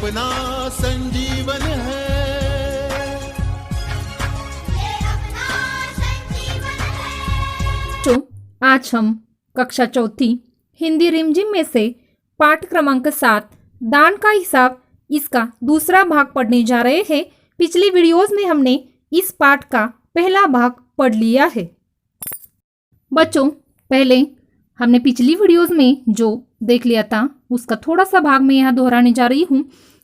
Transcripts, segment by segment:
अपना संजीवन है। तो आज हम कक्षा चौथी हिंदी रिमझिम में से पाठ क्रमांक 7 दान का हिसाब इसका दूसरा भाग पढ़ने जा रहे हैं। पिछली वीडियोस में हमने इस पाठ का पहला भाग पढ़ लिया है। बच्चों, पहले हमने पिछली वीडियोस में जो देख लिया था उसका थोड़ा सा भाग मैं यहाँ दोहराने जा रही हूँ।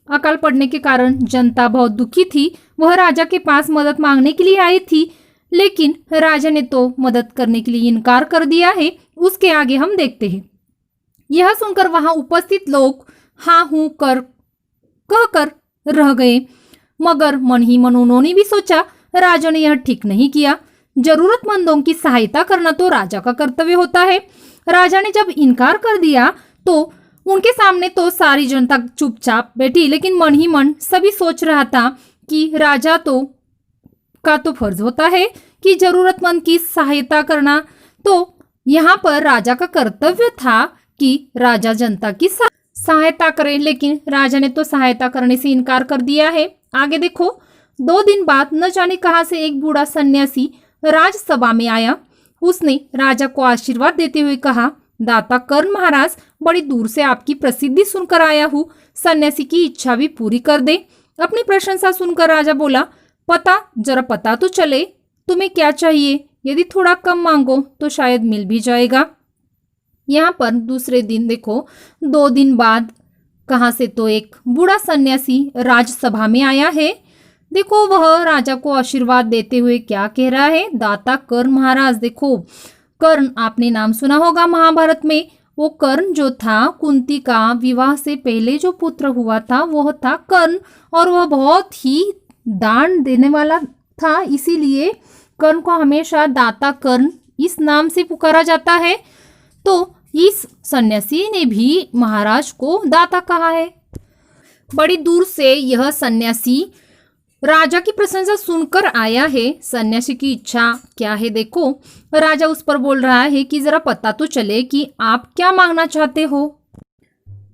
अकाल पड़ने के कारण जनता बहुत दुखी थी। वह राजा के पास मदद मांगने के लिए आई थी, लेकिन राजा ने तो मदद करने के लिए इनकार कर दिया है। उसके आगे हम देखते हैं। यह सुनकर वहां उपस्थित लोग हाँ हूं कर कहकर रह गए, मगर मन ही मन उन्होंने भी सोचा राजा ने यह ठीक नहीं किया। जरूरतमंदों की सहायता करना तो राजा का कर्तव्य होता है। राजा ने जब इनकार कर दिया तो उनके सामने तो सारी जनता चुपचाप बैठी, लेकिन मन ही मन सभी सोच रहा था कि राजा का तो फर्ज होता है कि जरूरतमंद की सहायता करना। तो यहाँ पर राजा का कर्तव्य था कि राजा जनता की सहायता करे, लेकिन राजा ने तो सहायता करने से इनकार कर दिया है। आगे देखो, 2 दिन बाद न जाने कहां से एक बूढ़ा सन्यासी राजसभा में आया। उसने राजा को आशीर्वाद देते हुए कहा, दाता कर्ण महाराज, बड़ी दूर से आपकी प्रसिद्धि सुनकर आया हूँ। सन्यासी की इच्छा भी पूरी कर दे। अपनी प्रशंसा सुनकर राजा बोला, जरा पता तो चले तुम्हें क्या चाहिए। यदि थोड़ा कम मांगो तो शायद मिल भी जाएगा। यहाँ पर दूसरे दिन देखो, 2 दिन बाद कहाँ से तो एक बूढ़ा सन्यासी राजसभा में आया है। देखो, वह राजा को आशीर्वाद देते हुए क्या कह रहा है, दाता कर्ण महाराज। देखो, कर्ण आपने नाम सुना होगा महाभारत में। वो कर्ण जो था, कुंती का विवाह से पहले जो पुत्र हुआ था वह था कर्ण, और वह बहुत ही दान देने वाला था। इसीलिए कर्ण को हमेशा दाता कर्ण इस नाम से पुकारा जाता है। तो इस सन्यासी ने भी महाराज को दाता कहा है। बड़ी दूर से यह सन्यासी राजा की प्रशंसा सुनकर आया है। सन्यासी की इच्छा क्या है देखो, राजा उस पर बोल रहा है कि जरा पता तो चले कि आप क्या मांगना चाहते हो।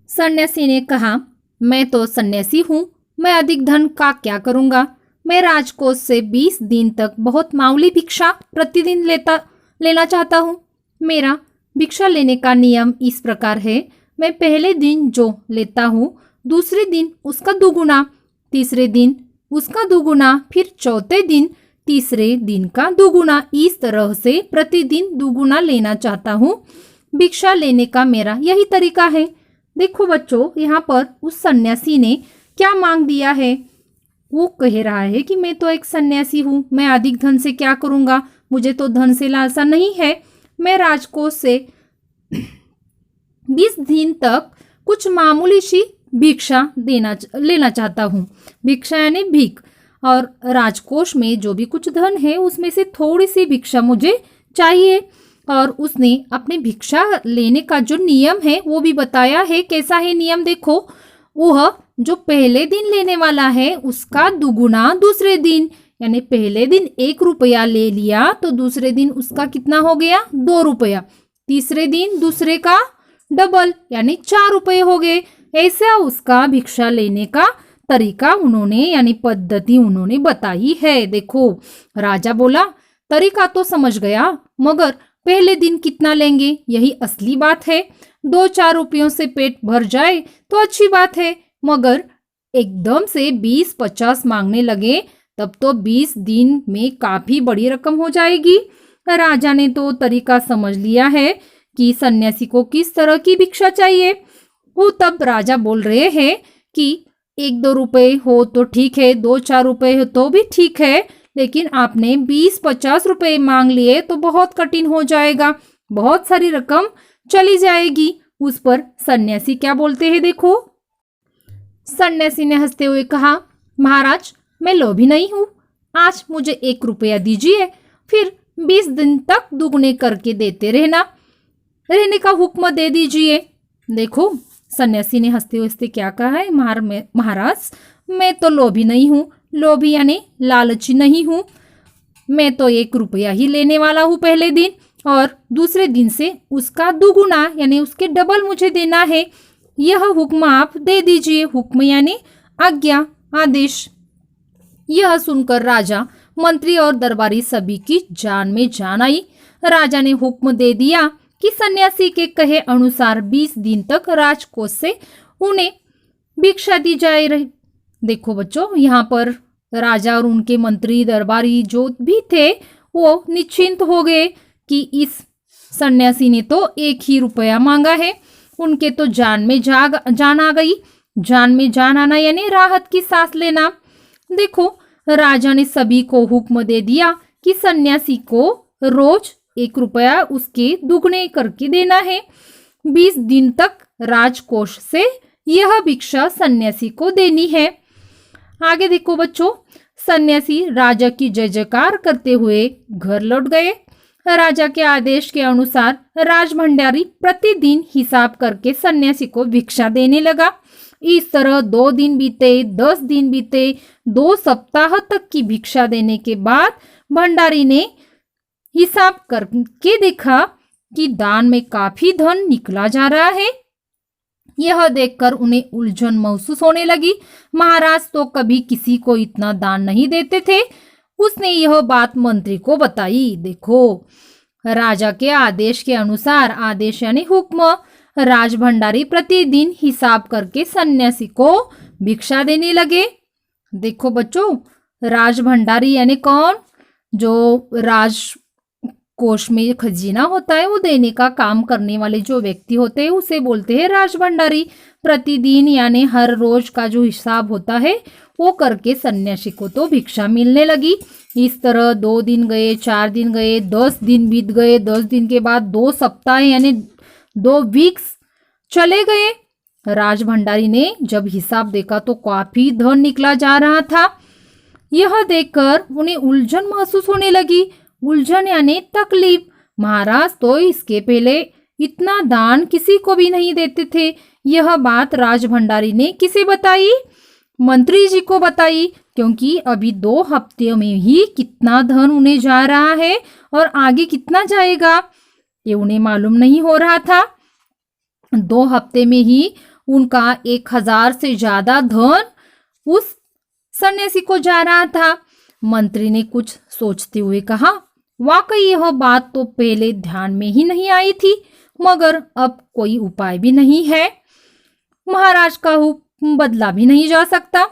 सन्यासी ने कहा, मैं तो सन्यासी हूँ, मैं अधिक धन का क्या करूँगा। मैं राजकोष से 20 दिन तक बहुत मामूली भिक्षा प्रतिदिन लेना चाहता हूँ। मेरा भिक्षा लेने का नियम इस प्रकार है, मैं पहले दिन जो लेता हूँ दूसरे दिन उसका दुगुना, तीसरे दिन उसका दुगुना, फिर चौथे दिन तीसरे दिन का दुगुना, इस तरह से प्रतिदिन दुगुना लेना चाहता हूँ। भिक्षा लेने का मेरा यही तरीका है। देखो बच्चों, यहाँ पर उस सन्यासी ने क्या मांग दिया है। वो कह रहा है कि मैं तो एक सन्यासी हूँ, मैं अधिक धन से क्या करूँगा, मुझे तो धन से लालसा नहीं है। मैं राजकोष से 20 दिन तक कुछ मामूली सी भिक्षा लेना चाहता हूँ। भिक्षा यानी भीख, और राजकोष में जो भी कुछ धन है उसमें से थोड़ी सी भिक्षा मुझे चाहिए। और उसने अपने भिक्षा लेने का जो नियम है वो भी बताया है। कैसा है नियम देखो, वह जो पहले दिन लेने वाला है उसका दुगुना दूसरे दिन, यानी पहले दिन 1 रुपया ले लिया तो दूसरे दिन उसका कितना हो गया, 2 रुपया। तीसरे दिन दूसरे का डबल यानी 4 रुपये हो गए। ऐसा उसका भिक्षा लेने का तरीका उन्होंने यानी पद्धति उन्होंने बताई है। देखो, राजा बोला, तरीका तो समझ गया, मगर पहले दिन कितना लेंगे यही असली बात है। 2-4 रुपयों से पेट भर जाए तो अच्छी बात है, मगर एकदम से 20-50 मांगने लगे तब तो 20 दिन में काफी बड़ी रकम हो जाएगी। राजा ने तो तरीका समझ लिया है कि सन्यासी को किस तरह की भिक्षा चाहिए। वो तब राजा बोल रहे हैं कि 1-2 रुपए हो तो ठीक है, 2-4 रुपए हो तो भी ठीक है, लेकिन आपने 20-50 रुपए मांग लिए तो बहुत कठिन हो जाएगा, बहुत सारी रकम चली जाएगी। उस पर सन्यासी क्या बोलते हैं देखो। सन्यासी ने हंसते हुए कहा, महाराज, मैं लोभी नहीं हूँ, आज मुझे 1 रुपया दीजिए, फिर 20 दिन तक दुगने करके देते रहने का हुक्म दे दीजिए। देखो, सन्यासी ने हंसते हंसते क्या कहा है, महाराज, मैं तो लोभी नहीं हूँ, लोभी यानी लालची नहीं हूँ। मैं तो 1 रुपया ही लेने वाला हूँ पहले दिन, और दूसरे दिन से उसका दुगुना यानी उसके डबल मुझे देना है। यह हुक्म आप दे दीजिए। हुक्म यानी आज्ञा आदेश। यह सुनकर राजा, मंत्री और दरबारी सभी की जान में जान आई। राजा ने हुक्म दे दिया कि सन्यासी के कहे अनुसार 20 दिन तक राजकोष से उन्हें भिक्षा दी जाए रही। देखो बच्चों, यहाँ पर राजा और उनके मंत्री दरबारी जो भी थे वो निश्चिंत हो गए कि इस सन्यासी ने तो 1 ही रुपया मांगा है। उनके तो जान में जान आ गई। जान में जान आना यानी राहत की सांस लेना। देखो, राजा ने सभी को हुक्म दे दिया कि सन्यासी को रोज 1 रुपया उसके दुगने करके देना है। 20 दिन तक राजकोष से यह भिक्षा सन्यासी को देनी है। आगे देखो बच्चों, सन्यासी राजा की जय जयकार करते हुए घर लौट गए। राजा के आदेश के अनुसार राजभंडारी प्रतिदिन हिसाब करके सन्यासी को भिक्षा देने लगा। इस तरह 2 दिन बीते, 10 दिन बीते, 2 सप्ताह तक की भिक्षा देने के बाद भंडारी ने हिसाब करके देखा कि दान में काफी धन निकला जा रहा है। यह देखकर उन्हें उलझन महसूस होने लगी। महाराज तो कभी किसी को इतना दान नहीं देते थे। उसने यह बात मंत्री को बताई। देखो, राजा के आदेश के अनुसार, आदेश यानी हुक्म, राजभंडारी प्रतिदिन हिसाब करके सन्यासी को भिक्षा देने लगे। देखो बच्चों, राजभंडारी यानी कौन? जो राजकोष में खजीना होता है वो देने का काम करने वाले जो व्यक्ति होते हैं उसे बोलते हैं राजभंडारी। प्रतिदिन यानी हर रोज का जो हिसाब होता है वो करके सन्यासी को तो भिक्षा मिलने लगी। इस तरह 2 दिन गए, 4 दिन गए, 10 दिन बीत गए। 10 दिन के बाद 2 सप्ताह यानी 2 वीक्स चले गए। राजभंडारी ने जब हिसाब देखा तो काफी धन निकला जा रहा था। यह देखकर उन्हें उलझन महसूस होने लगी। उलझन यानी तकलीफ। महाराज तो इसके पहले इतना दान किसी को भी नहीं देते थे। यह बात राजभंडारी ने किसे बताई? मंत्री जी को बताई, क्योंकि अभी 2 हफ्ते में ही कितना धन उन्हें जा रहा है और आगे कितना जाएगा ये उन्हें मालूम नहीं हो रहा था। 2 हफ्ते में ही उनका 1000 से ज्यादा धन उस सन्यासी को जा रहा था। मंत्री ने कुछ सोचते हुए कहा, वाकई यह बात तो पहले ध्यान में ही नहीं आई थी, मगर अब कोई उपाय भी नहीं है। महाराज का हुक्म बदला भी नहीं जा सकता।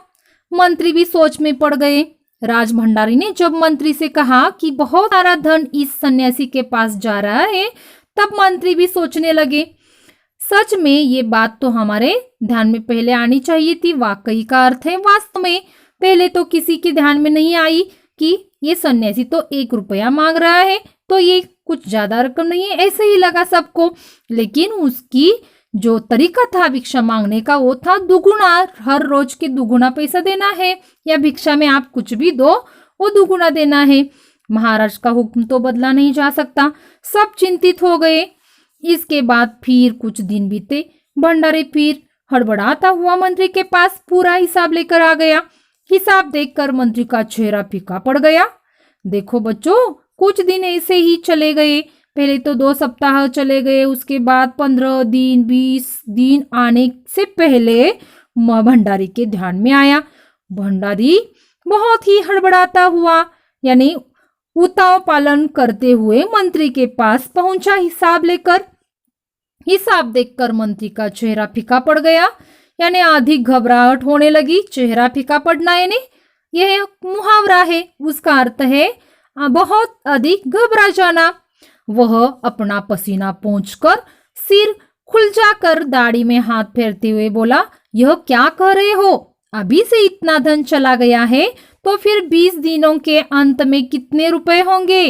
मंत्री भी सोच में पड़ गए। राजभंडारी ने जब मंत्री से कहा कि बहुत सारा धन इस सन्यासी के पास जा रहा है, तब मंत्री भी सोचने लगे, सच में ये बात तो हमारे ध्यान में पहले आनी चाहिए थी। वाकई का अर्थ है, वास्तव में पहले तो किसी के ध्यान में नहीं आई कि ये सन्यासी तो 1 रुपया मांग रहा है, तो ये कुछ ज्यादा रकम नहीं है, ऐसे ही लगा सबको। लेकिन उसकी जो तरीका था भिक्षा मांगने का वो था दुगुना, हर रोज के दुगुना पैसा देना है, या भिक्षा में आप कुछ भी दो वो दुगुना देना है। महाराज का हुक्म तो बदला नहीं जा सकता। सब चिंतित हो गए। इसके बाद फिर कुछ दिन बीते। भंडारी फिर हड़बड़ाता हुआ मंत्री के पास पूरा हिसाब लेकर आ गया। हिसाब देखकर मंत्री का चेहरा फीका पड़ गया। देखो बच्चों, कुछ दिन ऐसे ही चले गए। पहले तो 2 सप्ताह चले गए, उसके बाद 15 दिन, 20 दिन आने से पहले भंडारी के ध्यान में आया। भंडारी बहुत ही हड़बड़ाता हुआ यानी उताव पालन करते हुए मंत्री के पास पहुंचा हिसाब लेकर। हिसाब देखकर मंत्री का चेहरा फीका पड़ गया, यानी अधिक घबराहट होने लगी। चेहरा फीका पड़ना यानी यह मुहावरा है, उसका अर्थ है बहुत अधिक घबरा जाना। वह अपना पसीना पोंछकर सिर खुलजाकर दाढ़ी में हाथ फेरते हुए बोला, यह क्या कह रहे हो? अभी से इतना धन चला गया है तो फिर 20 दिनों के अंत में कितने रुपए होंगे?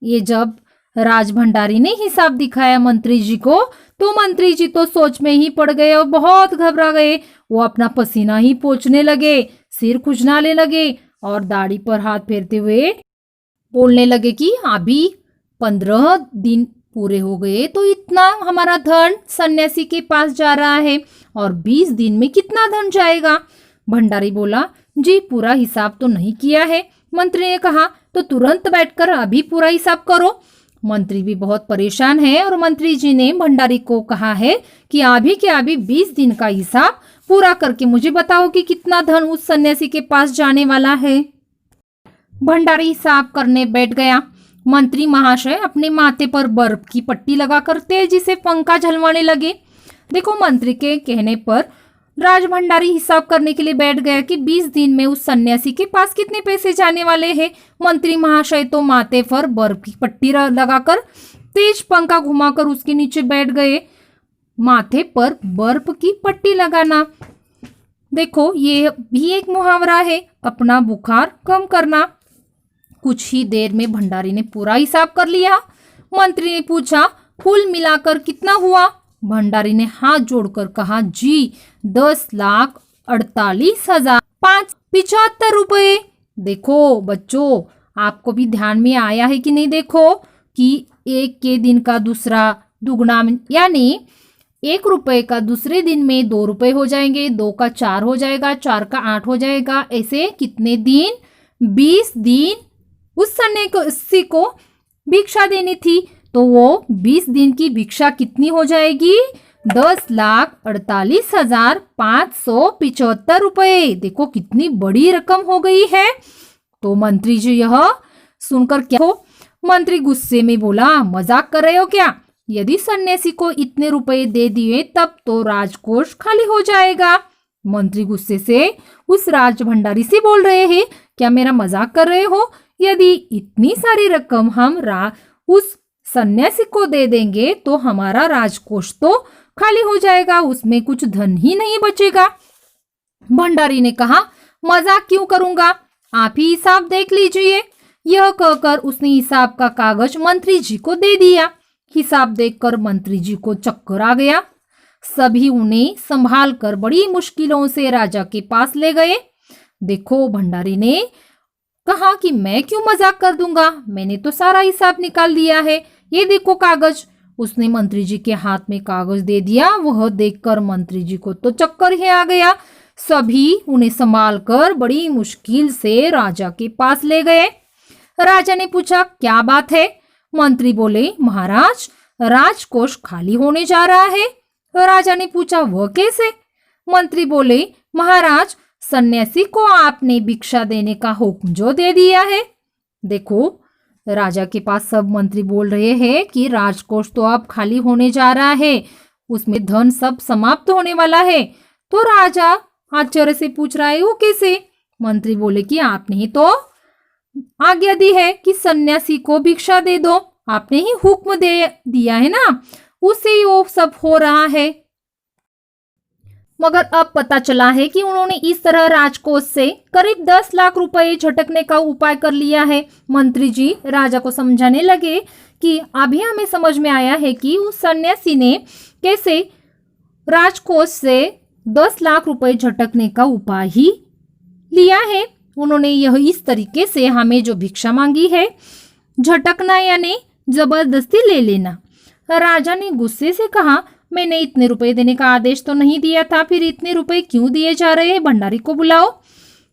ये जब राजभंडारी ने हिसाब दिखाया मंत्री जी को, तो मंत्री जी तो सोच में ही पड़ गए और बहुत घबरा गए। वो अपना पसीना ही पोंछने लगे, सिर खुजलाने लगे और दाढ़ी पर हाथ फेरते हुए बोलने लगे कि अभी 15 दिन पूरे हो गए तो इतना हमारा धन सन्यासी के पास जा रहा है, और 20 दिन में कितना धन जाएगा? भंडारी बोला, जी पूरा हिसाब तो नहीं किया है। मंत्री ने कहा, तो तुरंत बैठकर अभी पूरा हिसाब करो। मंत्री भी बहुत परेशान है और मंत्री जी ने भंडारी को कहा है कि अभी के अभी 20 दिन का हिसाब पूरा करके मुझे बताओ कि कितना धन उस सन्यासी के पास जाने वाला है। भंडारी हिसाब करने बैठ गया। मंत्री महाशय अपने माथे पर बर्फ की पट्टी लगाकर तेजी से पंखा झलवाने लगे। देखो, मंत्री के कहने पर राज भंडारी हिसाब करने के लिए बैठ गया कि 20 दिन में उस सन्यासी के पास कितने पैसे जाने वाले हैं। मंत्री महाशय तो माथे पर बर्फ की पट्टी लगाकर तेज पंखा घुमाकर उसके नीचे बैठ गए। माथे पर बर्फ की पट्टी लगाना, देखो ये भी एक मुहावरा है, अपना बुखार कम करना। कुछ ही देर में भंडारी ने पूरा हिसाब कर लिया। मंत्री ने पूछा, कुल मिलाकर कितना हुआ? भंडारी ने हाथ जोड़कर कहा, जी 10,48,575 रुपए। देखो बच्चों, आपको भी ध्यान में आया है कि नहीं? देखो कि एक के दिन का दूसरा दुगना, यानी 1 रुपए का दूसरे दिन में 2 रुपए हो जाएंगे, 2 का 4 हो जाएगा, 4 का 8 हो जाएगा। ऐसे कितने दिन? 20 दिन उस सन्यासी को भिक्षा देनी थी, तो वो 20 दिन की भिक्षा कितनी हो जाएगी? 10,48,575 रुपए। देखो कितनी बड़ी रकम हो गई है। तो मंत्री जी यह सुनकर क्या हो? मंत्री गुस्से में बोला, मजाक कर रहे हो क्या? यदि सन्यासी को इतने रुपए दे दिए तब तो राजकोष खाली हो जाएगा। मंत्री गुस्से से उस राज भंडारी से बोल रहे हैं, क्या मेरा मजाक कर रहे हो? यदि इतनी सारी रकम हम उस सन्यासी को दे देंगे तो हमारा राजकोष तो खाली हो जाएगा, उसमें कुछ धन ही नहीं बचेगा। भंडारी ने कहा, मजाक क्यों करूंगा, आप ही हिसाब देख लीजिए। यह कहकर उसने हिसाब का कागज मंत्री जी को दे दिया। हिसाब देखकर मंत्री जी को चक्कर आ गया। सभी उन्हें संभाल कर बड़ी मुश्किलों से राजा के पास ले गए। देखो, भंडारी ने कहा कि मैं क्यों मजाक कर दूंगा, मैंने तो सारा हिसाब निकाल दिया है, ये देखो कागज। उसने मंत्री जी के हाथ में कागज दे दिया। वह देखकर मंत्री जी को तो चक्कर ही आ गया। सभी उन्हें संभाल कर बड़ी मुश्किल से राजा के पास ले गए। राजा ने पूछा, क्या बात है? मंत्री बोले, महाराज राजकोष खाली होने जा रहा है। राजा ने पूछा, वह कैसे? मंत्री बोले, महाराज सन्यासी को आपने भिक्षा देने का हुक्म जो दे दिया है। देखो, राजा के पास सब मंत्री बोल रहे हैं कि राजकोष तो अब खाली होने जा रहा है, उसमें धन सब समाप्त होने वाला है। तो राजा आश्चर्य से पूछ रहा है, वो कैसे? मंत्री बोले कि आपने ही तो आज्ञा दी है कि सन्यासी को भिक्षा दे दो, आपने ही हुक्म दे दिया है ना, उससे ही वो सब हो रहा है। मगर अब पता चला है कि उन्होंने इस तरह राजकोष से करीब 10 लाख रुपए झटकने का उपाय कर लिया है। मंत्री जी राजा को समझाने लगे कि अभी हमें समझ में आया है कि उस सन्यासी ने कैसे राजकोष से 10 लाख रुपए झटकने का उपाय ही लिया है। उन्होंने यह इस तरीके से हमें जो भिक्षा मांगी है, झटकना यानी जबरदस्ती ले लेना। राजा ने गुस्से से कहा, मैंने इतने रुपए देने का आदेश तो नहीं दिया था, फिर इतने रुपए क्यों दिए जा रहे हैं? भंडारी को बुलाओ।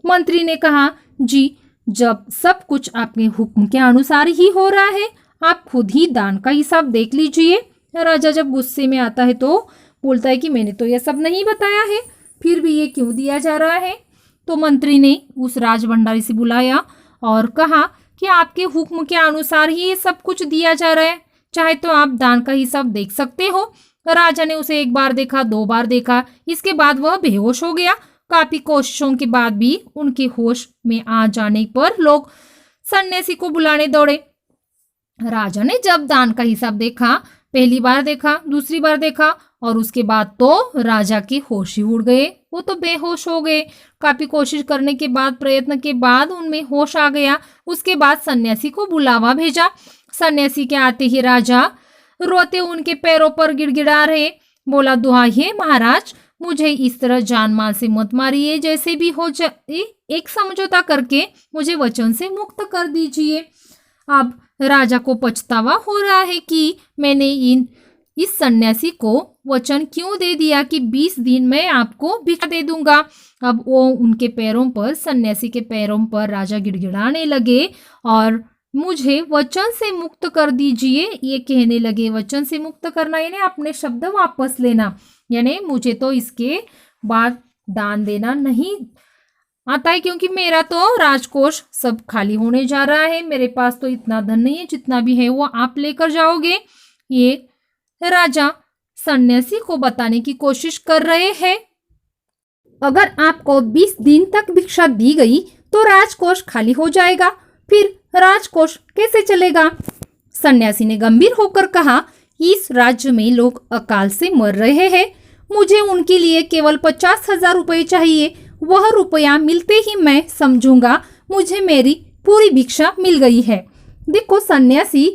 मंत्री ने कहा, जी जब सब कुछ आपके हुक्म के अनुसार ही हो रहा है, आप खुद ही दान का हिसाब देख लीजिए। राजा जब गुस्से में आता है तो बोलता है कि मैंने तो यह सब नहीं बताया है, फिर भी ये क्यों दिया जा रहा है? तो मंत्री ने उस राज भंडारी से बुलाया और कहा कि आपके हुक्म के अनुसार ही ये सब कुछ दिया जा रहा है, चाहे तो आप दान का हिसाब देख सकते हो। राजा ने उसे 1 बार देखा, 2 बार देखा, इसके बाद वह बेहोश हो गया। काफी कोशिशों के बाद भी उनके होश में आ जाने पर लोग सन्यासी को बुलाने दौड़े। राजा ने जब दान का हिसाब देखा, पहली बार देखा, दूसरी बार देखा और उसके बाद तो राजा के होश ही उड़ गए, वो तो बेहोश हो गए। काफी कोशिश करने के बाद, प्रयत्न के बाद उनमें होश आ गया। उसके बाद सन्यासी को बुलावा भेजा। सन्यासी के आते ही राजा रोते उनके पैरों पर गिड़गिड़ा रहे। बोला, दुहाई महाराज, मुझे इस तरह जान माल से मत मारिए, जैसे भी हो जाए एक समझौता करके मुझे वचन से मुक्त कर दीजिए। अब राजा को पछतावा हो रहा है कि मैंने इस सन्यासी को वचन क्यों दे दिया कि 20 दिन में आपको भिक्षा दे दूंगा। अब वो उनके पैरों पर, सन्यासी के पैरों पर राजा गिड़गिड़ाने लगे और मुझे वचन से मुक्त कर दीजिए। ये कहने लगे, वचन से मुक्त करना यानी अपने शब्द वापस लेना, यानी मुझे तो इसके बाद दान देना नहीं आता है, क्योंकि मेरा तो राजकोष सब खाली होने जा रहा है, मेरे पास तो इतना धन नहीं है, जितना भी है वो आप लेकर जाओगे। ये राजा सन्यासी को बताने की कोशिश कर रहे हैं। अगर आपको 20 दिन तक भिक्षा दी गई तो राजकोष खाली हो जाएगा, फिर राजकोष कैसे चलेगा? सन्यासी ने गंभीर होकर कहा, इस राज्य में लोग अकाल से मर रहे हैं, मुझे उनके लिए केवल 50,000 रुपये चाहिए। वह रुपया मिलते ही मैं समझूंगा मुझे मेरी पूरी भिक्षा मिल गई है। देखो सन्यासी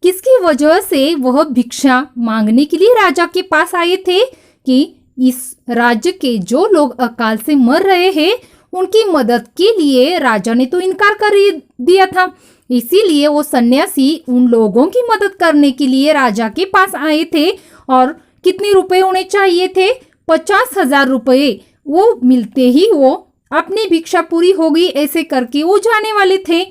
किसकी वजह से वह भिक्षा मांगने के लिए राजा के पास आए थे कि इस राज्य के जो लोग अकाल से मर रहे हैं उनकी मदद के लिए राजा ने तो इनकार कर दिया था, इसीलिए वो सन्यासी उन लोगों की मदद करने के लिए राजा के पास आए थे। और कितने रुपए उन्हें चाहिए थे? 50,000 रुपये। वो मिलते ही वो अपनी भिक्षा पूरी हो गई ऐसे करके वो जाने वाले थे।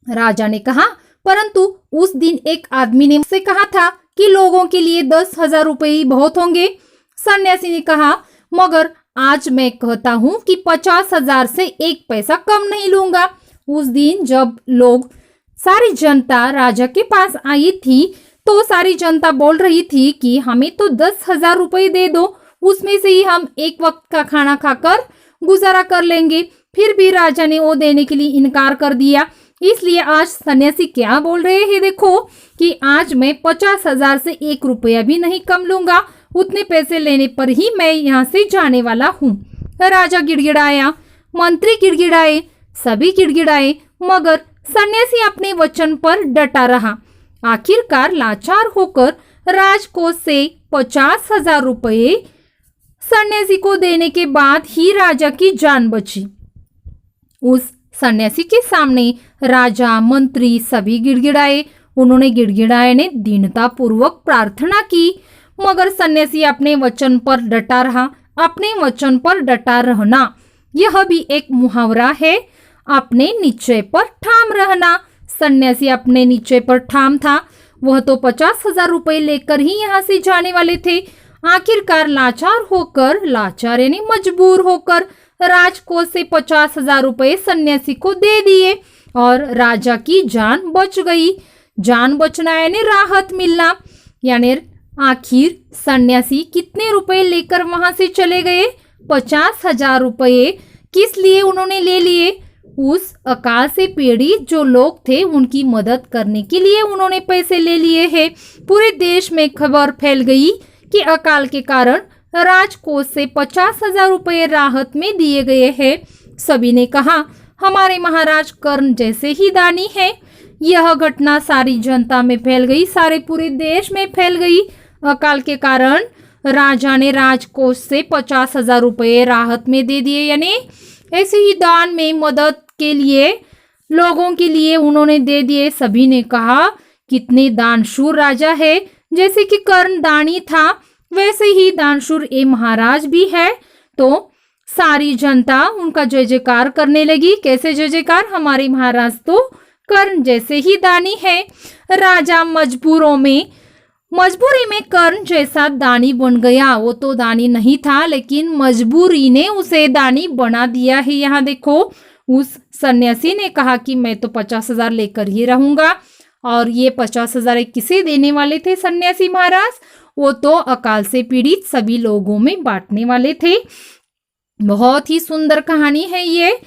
राजा ने कहा, परंतु उस दिन एक आदमी ने मुझसे कहा था कि लोगों के लिए 10,000 रुपये ही बहुत होंगे। सन्यासी ने कहा, मगर आज मैं कहता हूँ कि 50,000 से 1 पैसा कम नहीं लूंगा। उस दिन जब लोग सारी जनता राजा के पास आई थी तो सारी जनता बोल रही थी कि हमें तो 10,000 रुपये दे दो, उसमें से ही हम एक वक्त का खाना खाकर गुजारा कर लेंगे। फिर भी राजा ने वो देने के लिए इनकार कर दिया। इसलिए आज सन्यासी क्या बोल रहे हैं देखो कि आज मैं 50,000 से 1 रुपया भी नहीं कम लूंगा, उतने पैसे लेने पर ही मैं यहाँ से जाने वाला हूँ। राजा गिड़गिड़ाया, मंत्री गिड़गिड़ाए, सभी गिड़गिड़ाए, मगर सन्यासी अपने वचन पर डटा रहा। आखिरकार लाचार होकर राजकोष से 50,000 रुपये सन्यासी को देने के बाद ही राजा की जान बची। उस सन्यासी के सामने राजा मंत्री सभी गिड़गिड़ाए। उन्होंने गिड़गिड़ाए ने दीनता पूर्वक प्रार्थना की, मगर सन्यासी अपने वचन पर डटा रहा। अपने वचन पर डटा रहना यह भी एक मुहावरा है, अपने निश्चय पर ठाम रहना। सन्यासी अपने निश्चय पर ठाम था, वह तो 50,000 रुपये लेकर ही यहाँ से जाने वाले थे। आखिरकार लाचार यानी मजबूर होकर राजकोष से 50,000 रुपये सन्यासी को दे दिए और राजा की जान बच गई। जान बचना यानी राहत मिलना। यानी आखिर सन्यासी कितने रुपए लेकर वहां से चले गए? 50,000 रुपये। किस लिए उन्होंने ले लिए? उस अकाल से पीड़ित जो लोग थे उनकी मदद करने के लिए उन्होंने पैसे ले लिए हैं। पूरे देश में खबर फैल गई कि अकाल के कारण राजकोष से 50,000 रुपये राहत में दिए गए हैं। सभी ने कहा, हमारे महाराज कर्ण जैसे ही दानी है। यह घटना सारी जनता में फैल गई, सारे पूरे देश में फैल गई। अकाल के कारण राजा ने राजकोष से 50,000 रुपये राहत में दे दिए, यानी ऐसे ही दान में मदद के लिए लोगों के लिए उन्होंने दे दिए। सभी ने कहा, कितने दानशूर राजा है। जैसे कि कर्ण दानी था वैसे ही दानशूर ये महाराज भी है। तो सारी जनता उनका जय जयकार करने लगी। कैसे जय जयकार? हमारे महाराज तो कर्ण जैसे ही दानी है। राजा मजबूरी में कर्ण जैसा दानी बन गया। वो तो दानी नहीं था, लेकिन मजबूरी ने उसे दानी बना दिया है। यहाँ देखो, उस सन्यासी ने कहा कि मैं तो 50,000 लेकर ही रहूंगा। और ये 50,000 किसे देने वाले थे सन्यासी महाराज? वो तो अकाल से पीड़ित सभी लोगों में बांटने वाले थे। बहुत ही सुंदर कहानी है ये।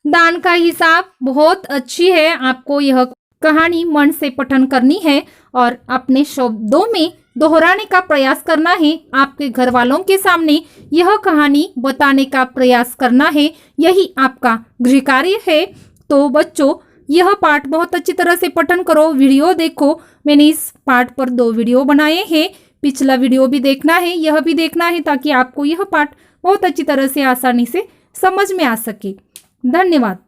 दान का हिसाब बहुत अच्छी है। आपको यह कहानी मन से पठन करनी है और अपने शब्दों में दोहराने का प्रयास करना है। आपके घर वालों के सामने यह कहानी बताने का प्रयास करना है। यही आपका गृह कार्य है। तो बच्चों, यह पाठ बहुत अच्छी तरह से पठन करो, वीडियो देखो। मैंने इस पाठ पर 2 वीडियो बनाए हैं। पिछला वीडियो भी देखना है, यह भी देखना है, ताकि आपको यह पाठ बहुत अच्छी तरह से आसानी से समझ में आ सके। धन्यवाद।